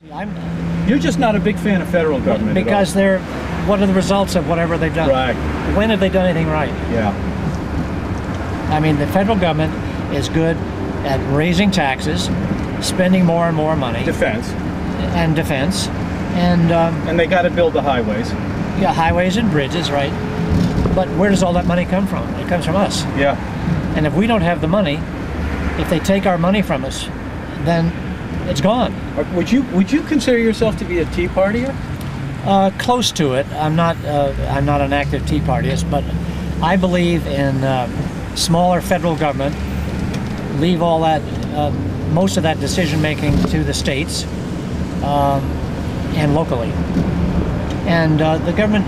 You're just not a big fan of federal government because they're, what are the results of whatever they've done? Right. When have they done anything right? Yeah. I mean, the federal government is good at raising taxes, spending more and more money. Defense. And defense. And they got to build the highways. Yeah, highways and bridges, right. But where does all that money come from? It comes from us. Yeah. And if we don't have the money, if they take our money from us, then it's gone. Would you consider yourself to be a Tea Partier? Close to it. I'm not an active Tea Partyist, but I believe in smaller federal government. Leave all that, most of that decision making to the states and locally. And the government.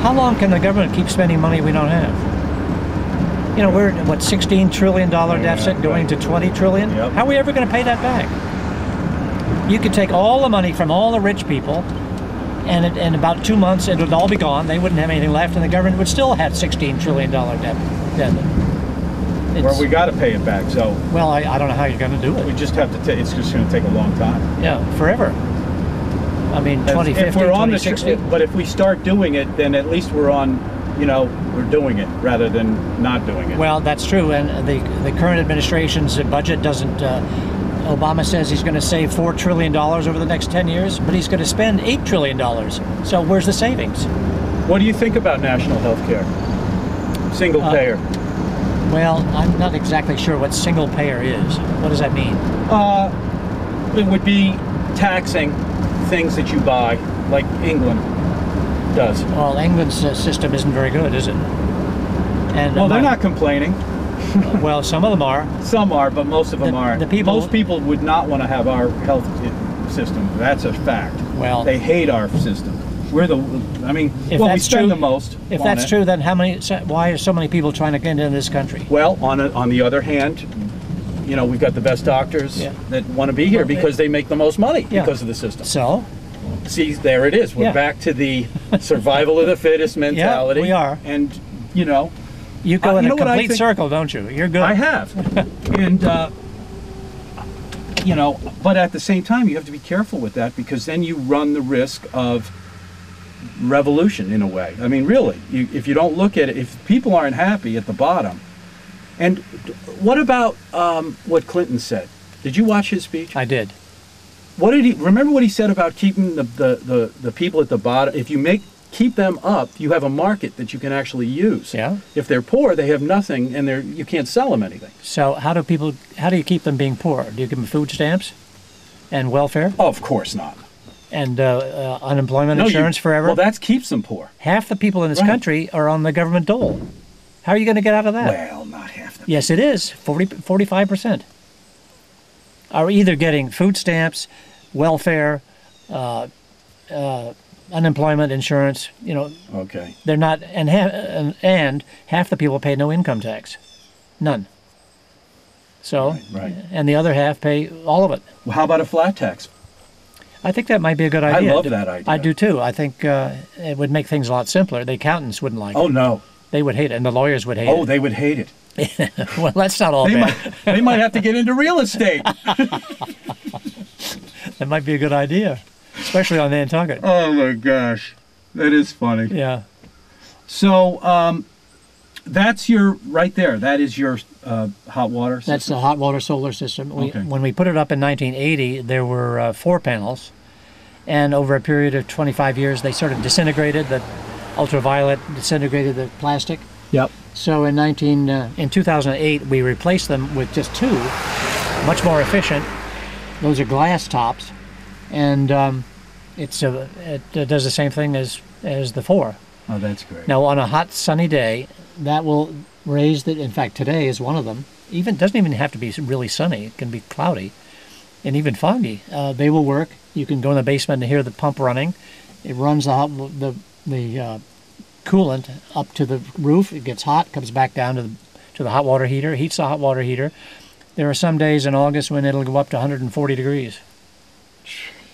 How long can the government keep spending money we don't have? You know, we're at, what, $16 trillion deficit going to $20 trillion? Yep. How are we ever going to pay that back? You could take all the money from all the rich people, and in about 2 months it would all be gone. They wouldn't have anything left, and the government would still have $16 trillion debt. Well, we got to pay it back, so... Well, I don't know how you're going to do it. We just have to it's just going to take a long time. Yeah, forever. I mean, 2050, if we're on 2060. But if we start doing it, then at least we're on, you know, we're doing it rather than not doing it. Well, that's true, and the current administration's budget doesn't... Obama says he's going to save $4 trillion over the next 10 years, but he's going to spend $8 trillion. So where's the savings? What do you think about national health care? Single payer? Well, I'm not exactly sure what single payer is. What does that mean? It would be taxing things that you buy, like England does. Well, England's system isn't very good, is it? And well, they're not complaining. Well, some of them are. Some are, but most of them aren't. Most people would not want to have our health system. That's a fact. Well, they hate our system. We're the. I mean, we spend the most. If that's true, then why are so many people trying to get into this country? Well, on the other hand, you know, we've got the best doctors that want to be here because they make the most money because of the system. So, see, there it is. We're back to the survival of the fittest mentality. Yeah, we are. And you know. You go in a complete circle, don't you? You're good. I have. And, you know, but at the same time, you have to be careful with that because then you run the risk of revolution in a way. I mean, really, if you don't look at it, if people aren't happy at the bottom. And what about what Clinton said? Did you watch his speech? I did. What did he, remember what he said about keeping the people at the bottom? If you keep them up, you have a market that you can actually use. Yeah. If they're poor, they have nothing, and you can't sell them anything. So how do you keep them being poor? Do you give them food stamps and welfare? Oh, of course not. And unemployment insurance forever? Well, that keeps them poor. Half the people in this country are on the government dole. How are you going to get out of that? Well, not half the people. Yes, it is. 45% are either getting food stamps, welfare, unemployment insurance, you know. Okay. They're not, and half the people pay no income tax, none. So, right. And the other half pay all of it. Well, how about a flat tax? I think that might be a good idea. I love that idea. I do too. I think it would make things a lot simpler. The accountants wouldn't like it. Oh no. They would hate it, and the lawyers would hate it. Oh, they would hate it. Well, that's not all bad. They might have to get into real estate. That might be a good idea. Especially on Nantucket. Oh my gosh, that is funny. Yeah. So that's your right there. That is your hot water system. That's the hot water solar system. When we put it up in 1980, there were 4 panels, and over a period of 25 years, they sort of disintegrated. The ultraviolet disintegrated the plastic. Yep. So in 2008, we replaced them with just 2, much more efficient. Those are glass tops. And it does the same thing as the 4. Oh, that's great. Now, on a hot, sunny day, that will raise in fact, today is one of them. Doesn't even have to be really sunny. It can be cloudy and even foggy. They will work. You can go in the basement and hear the pump running. It runs the coolant up to the roof. It gets hot, comes back down to the hot water heater, heats the hot water heater. There are some days in August when it'll go up to 140 degrees.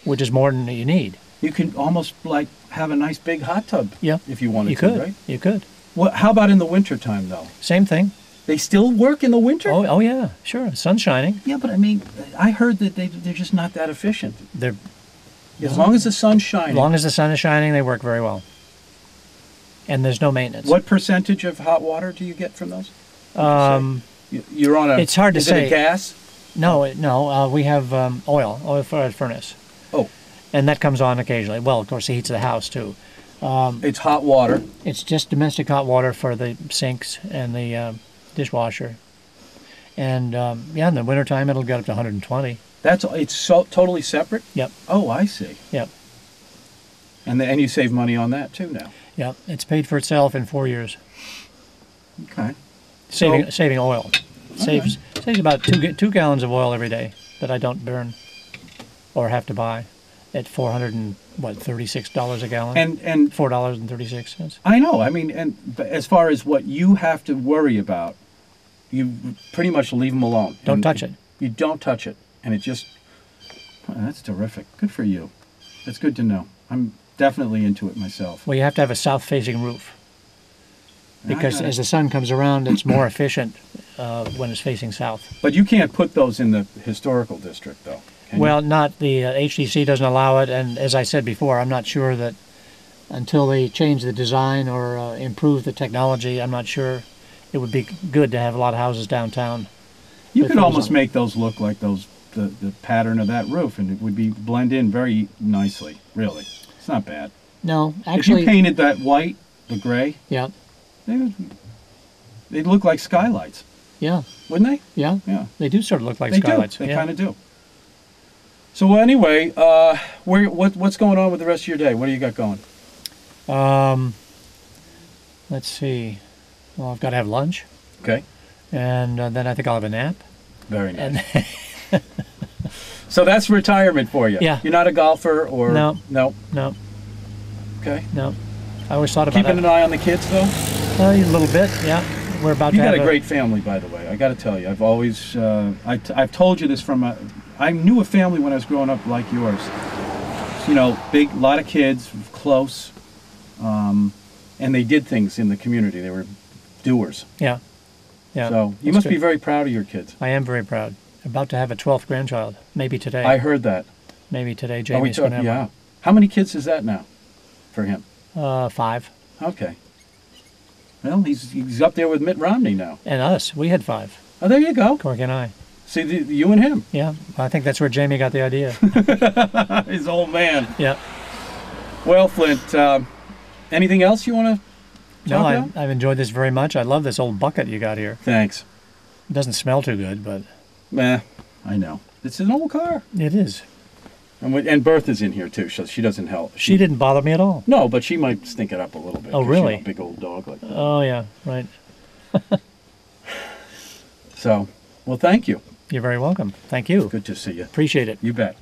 Which is more than you need. You can almost like have a nice big hot tub. Yeah. If you wanted to, right? You could. Well, how about in the wintertime though? Same thing. They still work in the winter? Oh yeah, sure. Sun's shining. Yeah, but I mean, I heard that they're just not that efficient. They're As long as the sun's shining. As long as the sun is shining, they work very well. And there's no maintenance. What percentage of hot water do you get from those? You're on a. It's hard to say. Is it a gas? No. We have oil-fired furnace. Oh. And that comes on occasionally. Well, of course, it heats the house too. It's hot water. It's just domestic hot water for the sinks and the dishwasher. And in the wintertime, it'll get up to 120. It's so totally separate? Yep. Oh, I see. Yep. And you save money on that too now. Yep. It's paid for itself in 4 years. Okay. Saving oil. Saves about 2 gallons of oil every day that I don't burn or have to buy at $36 a gallon. And $4.36. I know. I mean, and as far as what you have to worry about, you pretty much leave them alone. Don't touch it. You don't touch it, and it just. Well, that's terrific. Good for you. That's good to know. I'm definitely into it myself. Well, you have to have a south-facing roof because as the sun comes around, it's more efficient when it's facing south. But you can't put those in the historical district, though. Well, not the HDC doesn't allow it, and as I said before, I'm not sure that until they change the design or improve the technology, I'm not sure it would be good to have a lot of houses downtown. You could almost make those look like the pattern of that roof, and it would be blend in very nicely. Really, it's not bad. No, actually, if you painted that white, the gray, yeah, they'd look like skylights. Yeah, wouldn't they? Yeah, yeah. They do sort of look like skylights. They kind of do. So anyway, what's going on with the rest of your day? What do you got going? Let's see. Well, I've got to have lunch. Okay. And then I think I'll have a nap. Very nice. So that's retirement for you. Yeah. You're not a golfer or no. Okay. No. I always thought about keeping an eye on the kids though. A little bit. Yeah. We're about. You got a great family, by the way. I got to tell you, I've always I've told you this I knew a family when I was growing up like yours. You know, lot of kids, close, and they did things in the community. They were doers. Yeah. Yeah. So you must be very proud of your kids. I am very proud. About to have a 12th grandchild. Maybe today. I heard that. Maybe today. Jamie's going to have one. How many kids is that now for him? 5. Okay. Well, he's up there with Mitt Romney now. And us. We had 5. Oh, there you go. Corky and I. See, you and him. Yeah. I think that's where Jamie got the idea. His old man. Yeah. Well, Flint, anything else you want to talk about? I've enjoyed this very much. I love this old bucket you got here. Thanks. It doesn't smell too good, but... I know. It's an old car. It is. And Bertha's in here, too, so she doesn't help. She didn't bother me at all. No, but she might stink it up a little bit. Oh, really? She's a big old dog like that. Oh, yeah, right. So, well, thank you. You're very welcome. Thank you. Good to see you. Appreciate it. You bet.